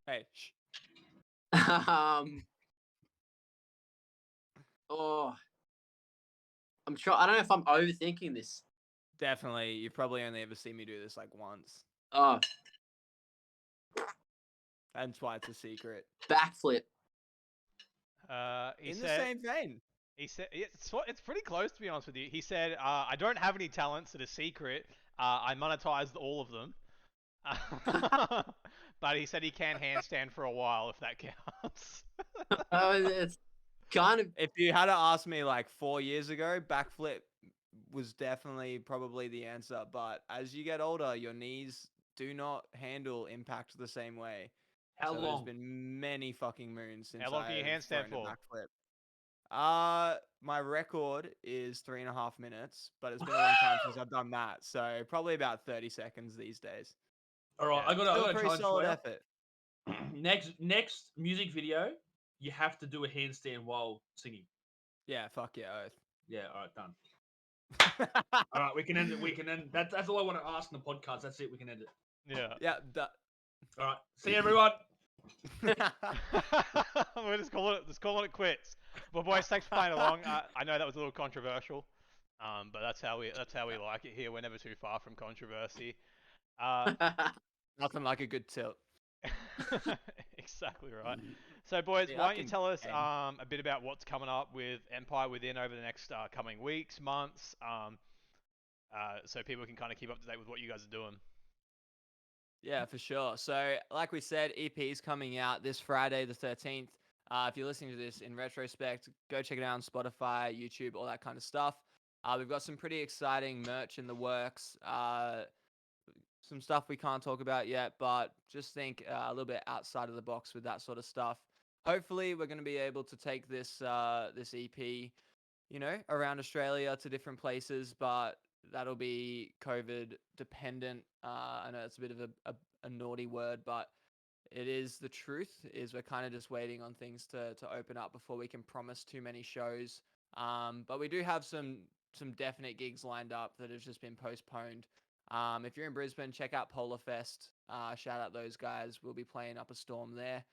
Hey, shh. Oh, I don't know if I'm overthinking this. Definitely. You've probably only ever seen me do this like once. Oh, That's why it's a secret. backflip. He In the said. same vein. He said it's pretty close to be honest with you. He said, "I don't have any talents that are secret. I monetized all of them." But he said he can handstand for a while if that counts. Oh, it's kind of. If you had to ask me like 4 years ago, backflip was definitely probably the answer. But as you get older, your knees do not handle impact the same way. How So long? there's been many fucking moons since How long can you I've handstand thrown a for? backflip. My record is 3.5 minutes, but it's been a long time since I've done that. So probably about 30 seconds these days. All right, Yeah. I got Still a pretty challenge solid for you. effort. Next music video, you have to do a handstand while singing. Yeah, fuck yeah, oath. Yeah, all right, done. All right, we can end it. We can end. That's all I want to ask in the podcast. That's it. We can end it. Yeah. Yeah. All right, see everyone. We're just calling it quits. But boys, thanks for playing along. I know that was a little controversial, but that's how we like it here. We're never too far from controversy. Nothing like a good tilt. Exactly right. So, boys, Yeah, why I don't you can tell us aim. a bit about what's coming up with Empire Within over the next coming weeks, months, so people can kind of keep up to date with what you guys are doing. Yeah, for sure. So, like we said, EP is coming out this Friday, the 13th. If you're listening to this in retrospect, go check it out on Spotify, YouTube, all that kind of stuff. We've got some pretty exciting merch in the works. Some stuff we can't talk about yet, but just think a little bit outside of the box with that sort of stuff. Hopefully, we're going to be able to take this EP, around Australia to different places, but that'll be COVID dependent. I know it's a bit of a naughty word, but it is the truth. Is we're kind of just waiting on things to open up before we can promise too many shows. But we do have some definite gigs lined up that have just been postponed. If you're in Brisbane, check out Polar Fest. Shout out those guys. We'll be playing Up a Storm there.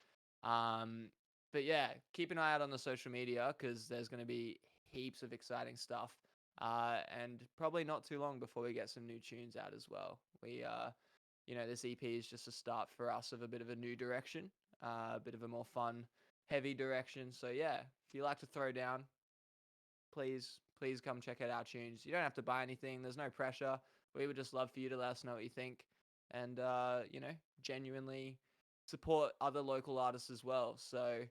But yeah, keep an eye out on the social media because there's going to be heaps of exciting stuff. And probably not too long before we get some new tunes out as well. This EP is just a start for us of a bit of a new direction, a bit of a more fun, heavy direction. So yeah, if you like to throw down, please come check out our tunes. You don't have to buy anything. There's no pressure. We would just love for you to let us know what you think and, genuinely support other local artists as well. So,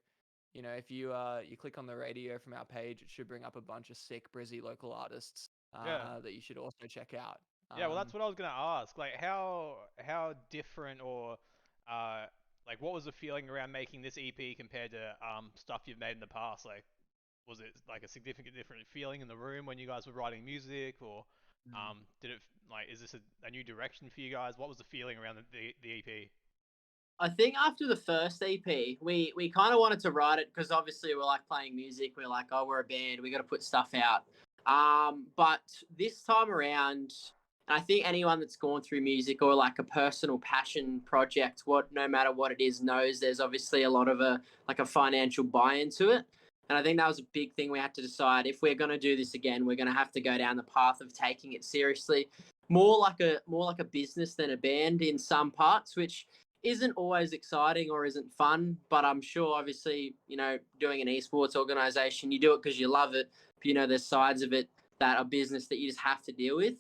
if you click on the radio from our page, it should bring up a bunch of sick Brizzy local artists that you should also check out. Yeah, well, that's what I was gonna ask. Like, how different or like what was the feeling around making this EP compared to stuff you've made in the past? Like, was it like a significant different feeling in the room when you guys were writing music, or did it like is this a new direction for you guys? What was the feeling around the EP? I think after the first EP, we kind of wanted to write it because obviously we're like playing music. We're like, oh, we're a band. We got to put stuff out. But this time around, and I think anyone that's gone through music or like a personal passion project, no matter what it is, knows there's obviously a lot of a financial buy into it. And I think that was a big thing we had to decide. If we're going to do this again, we're going to have to go down the path of taking it seriously, more like a business than a band in some parts, which isn't always exciting or isn't fun. But I'm sure, obviously, doing an esports organization, you do it because you love it. But, there's sides of it that are business that you just have to deal with.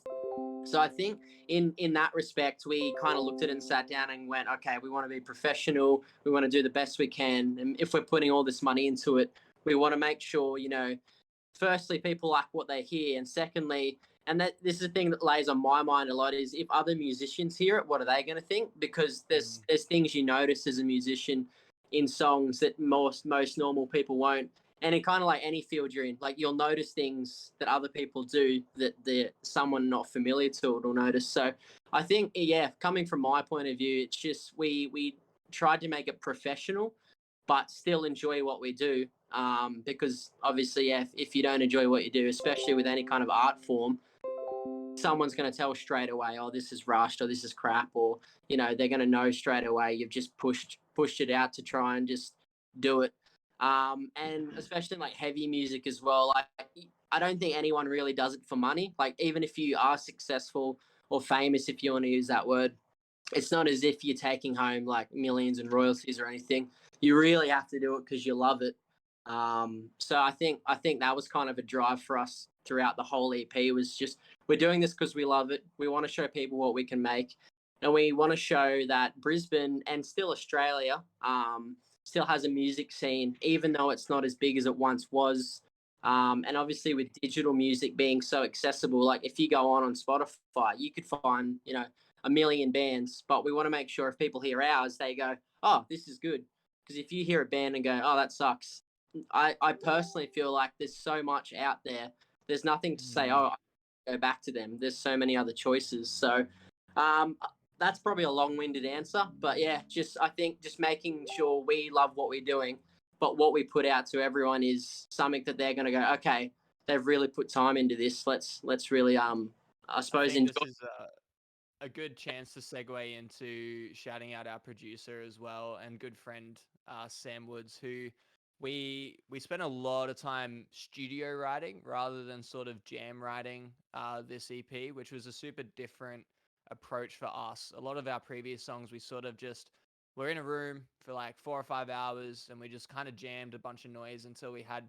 So I think in that respect, we kind of looked at it and sat down and went, okay, we want to be professional. We want to do the best we can. And if we're putting all this money into it, we want to make sure, firstly, people like what they hear. And secondly, and that this is the thing that lays on my mind a lot, is if other musicians hear it, what are they going to think? Because there's things you notice as a musician in songs that most normal people won't. And in kind of like any field you're in, like you'll notice things that other people do that someone not familiar to it will notice. So I think, yeah, coming from my point of view, it's just we tried to make it professional, but still enjoy what we do. Because obviously, yeah, if you don't enjoy what you do, especially with any kind of art form, someone's going to tell straight away, oh, this is rushed or this is crap, or, they're going to know straight away you've just pushed it out to try and just do it. And especially in like heavy music as well, like I don't think anyone really does it for money. Like, even if you are successful or famous, if you want to use that word, it's not as if you're taking home like millions in royalties or anything. You really have to do it because you love it. So I think that was kind of a drive for us throughout the whole EP, was just, we're doing this because we love it. We want to show people what we can make, and we want to show that Brisbane and still Australia still has a music scene, even though it's not as big as it once was. And obviously with digital music being so accessible, like if you go on Spotify, you could find, a million bands, but we want to make sure if people hear ours, they go, oh, this is good. Because if you hear a band and go, oh, that sucks, I personally feel like there's so much out there. There's nothing to say, oh, I go back to them. There's so many other choices. So that's probably a long-winded answer. But yeah, I think just making sure we love what we're doing, but what we put out to everyone is something that they're going to go, okay, they've really put time into this. Let's really, I suppose, I think enjoy. this is a good chance to segue into shouting out our producer as well and good friend Sam Woods, who we spent a lot of time studio writing rather than sort of jam writing this EP, which was a super different approach for us. A lot of our previous songs, we sort of just were in a room for like 4 or 5 hours and we just kind of jammed a bunch of noise until we had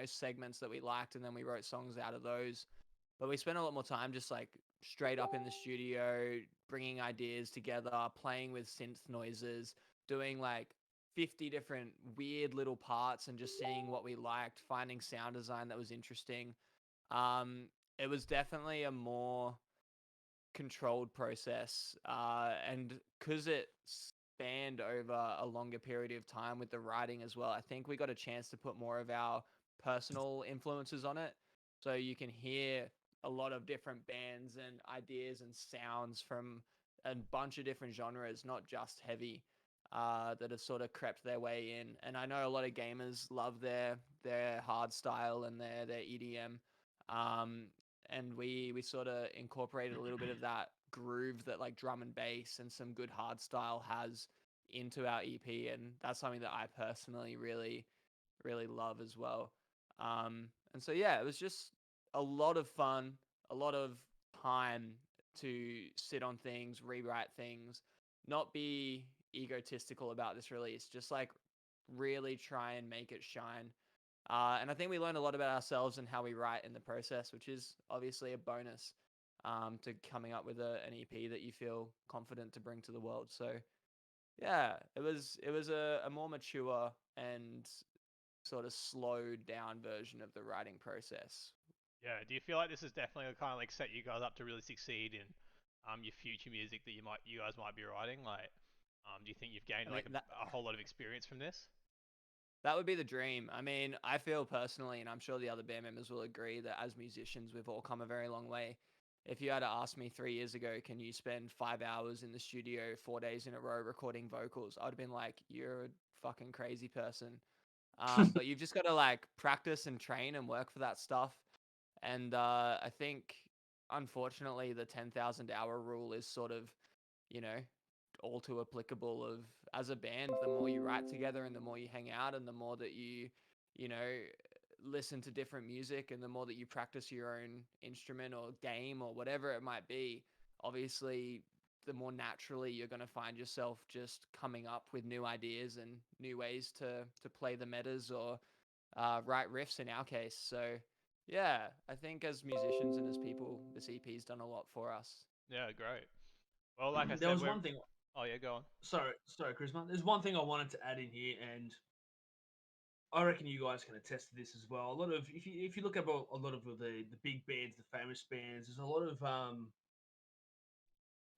segments that we liked, and then we wrote songs out of those. But we spent a lot more time just like straight up in the studio, bringing ideas together, playing with synth noises, doing like 50 different weird little parts and just seeing what we liked, finding sound design that was interesting. It was definitely a more controlled process. And because it spanned over a longer period of time with the writing as well, I think we got a chance to put more of our personal influences on it. So you can hear a lot of different bands and ideas and sounds from a bunch of different genres, not just heavy, that have sort of crept their way in. And I know a lot of gamers love their hard style and their EDM. And we sort of incorporated a little bit of that groove that like drum and bass and some good hard style has into our EP, and that's something that I personally really really love as well. And so yeah, it was just a lot of fun, a lot of time to sit on things, rewrite things, not be egotistical about this release, just like really try and make it shine. And I think we learned a lot about ourselves and how we write in the process, which is obviously a bonus to coming up with an EP that you feel confident to bring to the world. So yeah, it was a more mature and sort of slowed down version of the writing process. Yeah. Do you feel like this is definitely kind of like set you guys up to really succeed in your future music that you guys might be writing? Like, do you think you've gained I mean, like a whole lot of experience from this? that would be the dream. I mean, I feel personally, and I'm sure the other band members will agree, that as musicians, we've all come a very long way. If you had to ask me 3 years ago, can you spend 5 hours in the studio 4 days in a row recording vocals? I'd have been like, you're a fucking crazy person. But you've just got to like practice and train and work for that stuff. And I think, unfortunately, the 10,000 hour rule is sort of, you know, all too applicable. Of as a band, the more you write together and the more you hang out and the more that you know, listen to different music and the more that you practice your own instrument or game or whatever it might be, obviously the more naturally you're going to find yourself just coming up with new ideas and new ways to play the metas or write riffs in our case. So yeah, I think as musicians and as people, this EP's done a lot for us. Yeah, great. Well, like I There said, was we're. one thing. Oh yeah, go on. Sorry, Chris. There's one thing I wanted to add in here, and I reckon you guys can attest to this as well. A lot of if you look at a lot of the big bands, the famous bands, there's a lot of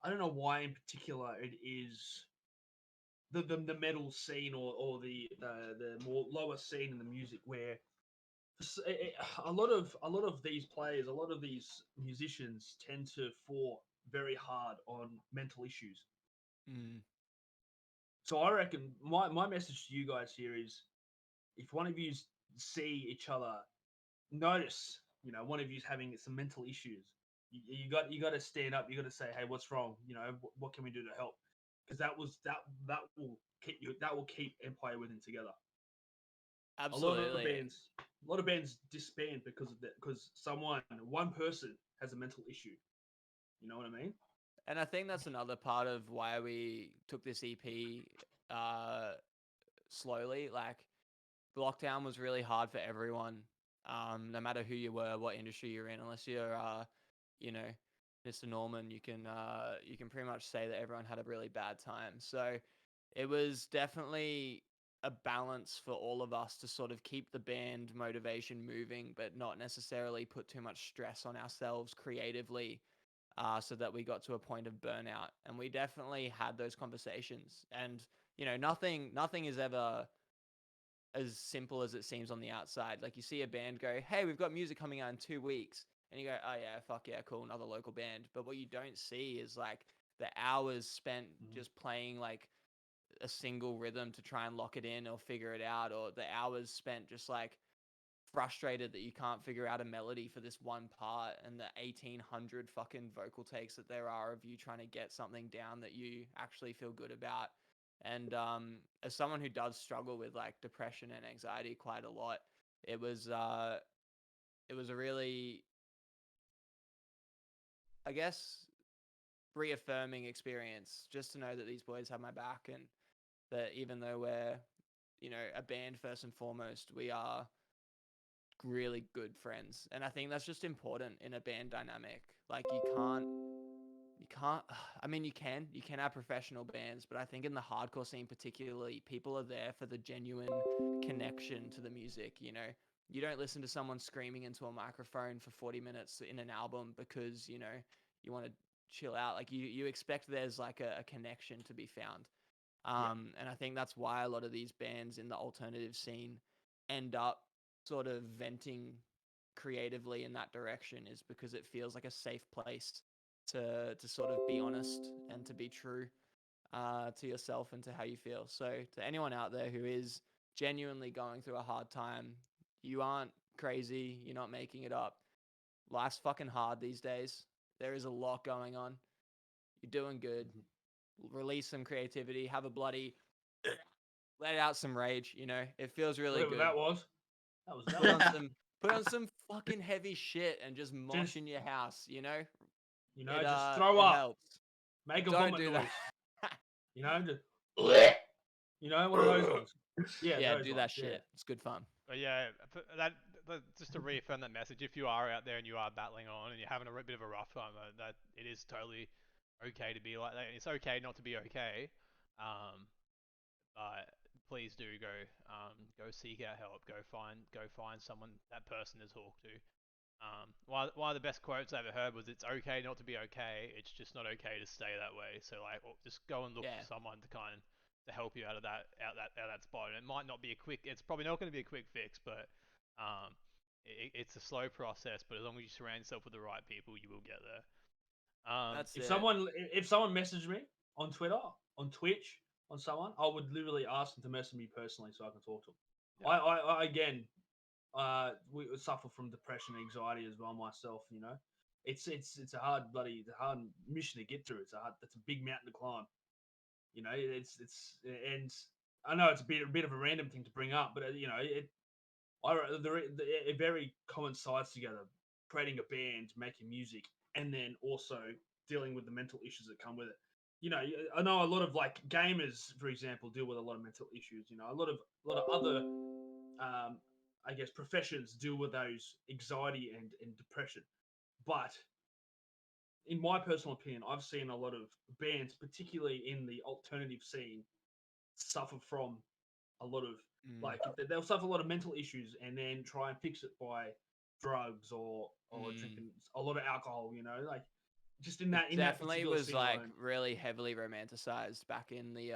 I don't know why in particular it is the metal scene or the more lower scene in the music where a lot of these players, a lot of these musicians tend to fall very hard on mental issues. Mm. So I reckon my message to you guys here is, if one of you see each other, notice, one of you's having some mental issues, you got to stand up. You got to say, hey, what's wrong? What can we do to help? Because that will keep Empire Within together. Absolutely. A lot of bands disband because of that, because one person has a mental issue. You know what I mean? And I think that's another part of why we took this EP slowly. Like, lockdown was really hard for everyone, no matter who you were, what industry you're in. Unless you're, you know, Mr. Norman, you can pretty much say that everyone had a really bad time. So it was definitely a balance for all of us to sort of keep the band motivation moving, but not necessarily put too much stress on ourselves creatively, so that we got to a point of burnout. And we definitely had those conversations. And nothing is ever as simple as it seems on the outside. Like, you see a band go, "Hey, we've got music coming out in 2 weeks," and you go, "Oh yeah, fuck yeah, cool, another local band." But what you don't see is like the hours spent just playing like a single rhythm to try and lock it in or figure it out, or the hours spent just like frustrated that you can't figure out a melody for this one part, and the 1800 fucking vocal takes that there are of you trying to get something down that you actually feel good about. And as someone who does struggle with like depression and anxiety quite a lot, it was a really, I guess, reaffirming experience just to know that these boys have my back, and that even though we're, a band first and foremost, we are really good friends. And I think that's just important in a band dynamic. Like, I mean, you can have professional bands, but I think in the hardcore scene particularly, people are there for the genuine connection to the music. You don't listen to someone screaming into a microphone for 40 minutes in an album because you you want to chill out. Like, you expect there's like a connection to be found. And I think that's why a lot of these bands in the alternative scene end up sort of venting creatively in that direction, is because it feels like a safe place to sort of be honest and to be true to yourself and to how you feel. So to anyone out there who is genuinely going through a hard time, you aren't crazy, you're not making it up. Life's fucking hard these days. There is a lot going on. You're doing good. Release some creativity, have a bloody let out some rage, it feels really Whatever good. that was. That was Put on some fucking heavy shit and just mosh in your house, just throw up. Helps. Make a Don't vomit do noise. that. Just one of those ones. Yeah, do that ones, shit. It's good fun. But yeah, just to reaffirm that message, if you are out there and you are battling on and you're having a bit of a rough time, that it is totally okay to be like that. It's okay not to be okay. But please do go seek out help. Go find someone, that person to talk to. One of the best quotes I ever heard was, "It's okay not to be okay. It's just not okay to stay that way." So like, just go and look for someone to help you out of that spot. And it might not be it's probably not going to be a quick fix, but it's a slow process. But as long as you surround yourself with the right people, you will get there. If someone messaged me on Twitter, on Twitch, on someone, I would literally ask them to message me personally so I can talk to them. Yeah. I again, we suffer from depression and anxiety as well myself. It's a hard mission to get through. It's a big mountain to climb. And I know it's a bit of a random thing to bring up, but it very coincides together. Creating a band, making music, and then also dealing with the mental issues that come with it. I know a lot of like gamers, for example, deal with a lot of mental issues. A lot of other, I guess, professions deal with those anxiety and depression. But in my personal opinion, I've seen a lot of bands, particularly in the alternative scene, suffer from a lot of like they'll suffer a lot of mental issues and then try and fix it by drugs or drinking a lot of alcohol. Like just in that definitely that was scene like alone. really heavily romanticized back in the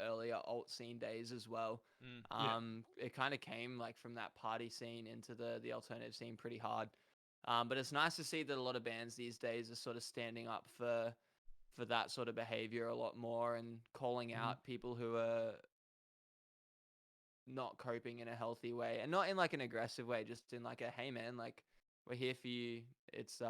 earlier alt scene days as well. It kind of came like from that party scene into the alternative scene pretty hard. But it's nice to see that a lot of bands these days are sort of standing up for that sort of behavior a lot more and calling out people who are not coping in a healthy way, and not in like an aggressive way, just in like a, hey man, like, we're here for you. It's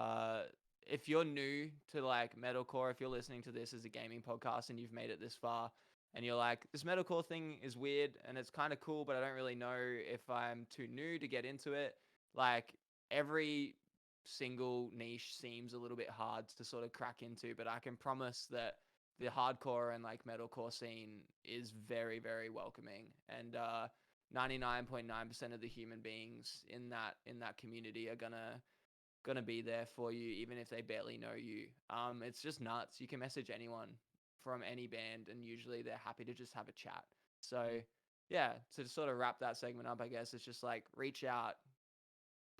if you're new to like metalcore, if you're listening to this as a gaming podcast and you've made it this far, and you're like, this metalcore thing is weird and it's kind of cool, but I don't really know if I'm too new to get into it. Like every single niche seems a little bit hard to sort of crack into, but I can promise that the hardcore and like metalcore scene is very, very welcoming, and 99.9% of the human beings in that community are gonna be there for you, even if they barely know you. It's just nuts. You can message anyone from any band, and usually they're happy to just have a chat. So yeah, to sort of wrap that segment up, I guess it's just like reach out.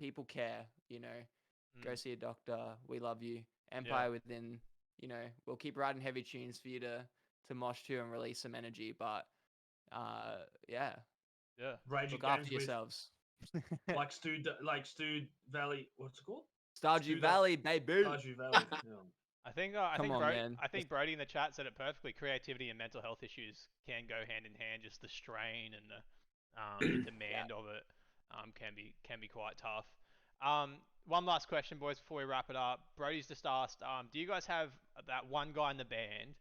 People care, Go see a doctor. We love you. Empire Within, we'll keep writing heavy tunes for you to mosh to and release some energy. But yeah, Raging look games after yourselves. like Stu Valley. What's it called? Stardew Valley, baby. Stardew Valley. Yeah. I think Brody in the chat said it perfectly. Creativity and mental health issues can go hand in hand. Just the strain and the demand of it can be quite tough. One last question, boys, before we wrap it up. Brody's just asked, do you guys have that one guy in the band?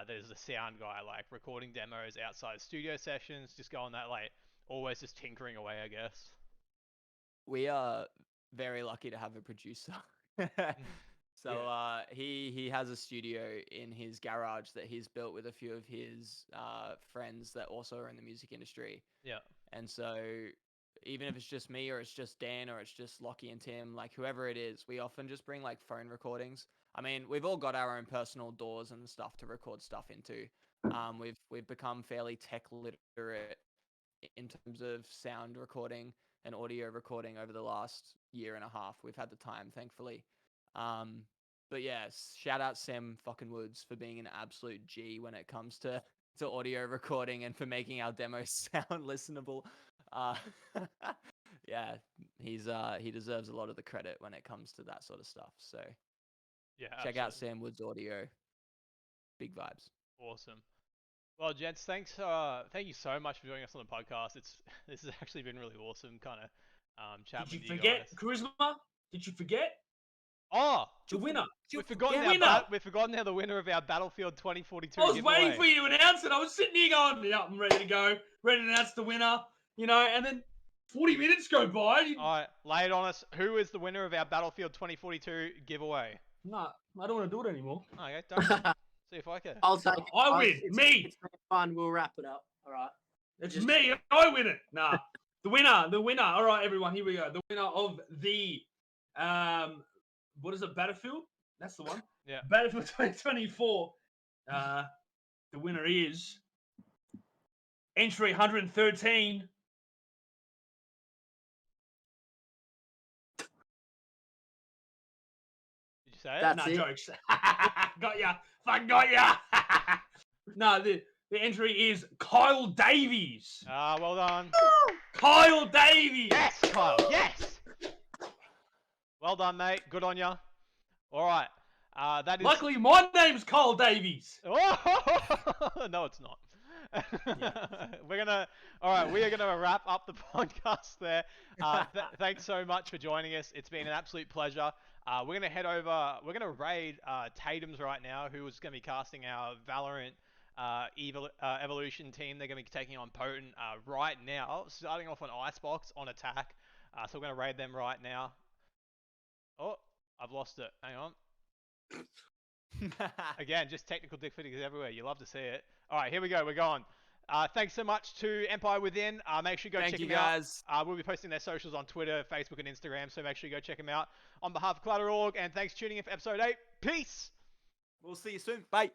There's a sound guy, like recording demos outside studio sessions, just going that like always just tinkering away, I guess. We are very lucky to have a producer. So he has a studio in his garage that he's built with a few of his friends that also are in the music industry. Yeah. And so even if it's just me or it's just Dan or it's just Lockie and Tim, like whoever it is, we often just bring like phone recordings. I mean, we've all got our own personal DAWs and stuff to record stuff into. We've become fairly tech literate in terms of sound recording and audio recording over the last year and a half. We've had the time, thankfully. But yeah, shout out Sam fucking Woods for being an absolute G when it comes to audio recording and for making our demos sound listenable. Yeah, he deserves a lot of the credit when it comes to that sort of stuff. So yeah, check out Sam Woods Audio. Big vibes. Awesome. Well, gents, thank you so much for joining us on the podcast. This has actually been really awesome, kind of chatting with you guys. Did you forget Charisma? Did you forget? Oh, the winner. We've forgotten how the winner of our Battlefield 2042 I was giveaway. waiting for you to announce it. I was sitting here going, yeah, I'm ready to go. Ready to announce the winner. And then 40 minutes go by. All right, lay it on us. Who is the winner of our Battlefield 2042 giveaway? No, I don't want to do it anymore. Okay, don't. See if I can. I'll take it. I win. Me. It's been fun. We'll wrap it up. All right. It's me. I win it. Nah. The winner. All right, everyone. Here we go. The winner of the what is it? Battlefield. That's the one. Yeah. Battlefield 2024. The winner is entry 113. Did you say it? That's Nah, it. jokes. Got ya. Fuck got ya. No, the entry is Kyle Davies. Well done. Kyle Davies. Yes, Kyle. Yes. Well done, mate. Good on ya. All right. That is. Luckily, my name's Kyle Davies. Oh! No, it's not. We are gonna wrap up the podcast there. Thanks so much for joining us. It's been an absolute pleasure. We're gonna head over. We're gonna raid Tatum's right now, who is gonna be casting our Valorant Evolution team. They're gonna be taking on Potent right now, starting off on Icebox on attack. So we're gonna raid them right now. Oh, I've lost it. Hang on. Again, just technical difficulties everywhere. You love to see it. All right, here we go. We're going. Thanks so much to Empire Within. Make sure you go check them guys. out. We'll be posting their socials on Twitter, Facebook, and Instagram, so make sure you go check them out. On behalf of Collateral, and thanks for tuning in for episode 8. Peace! We'll see you soon. Bye.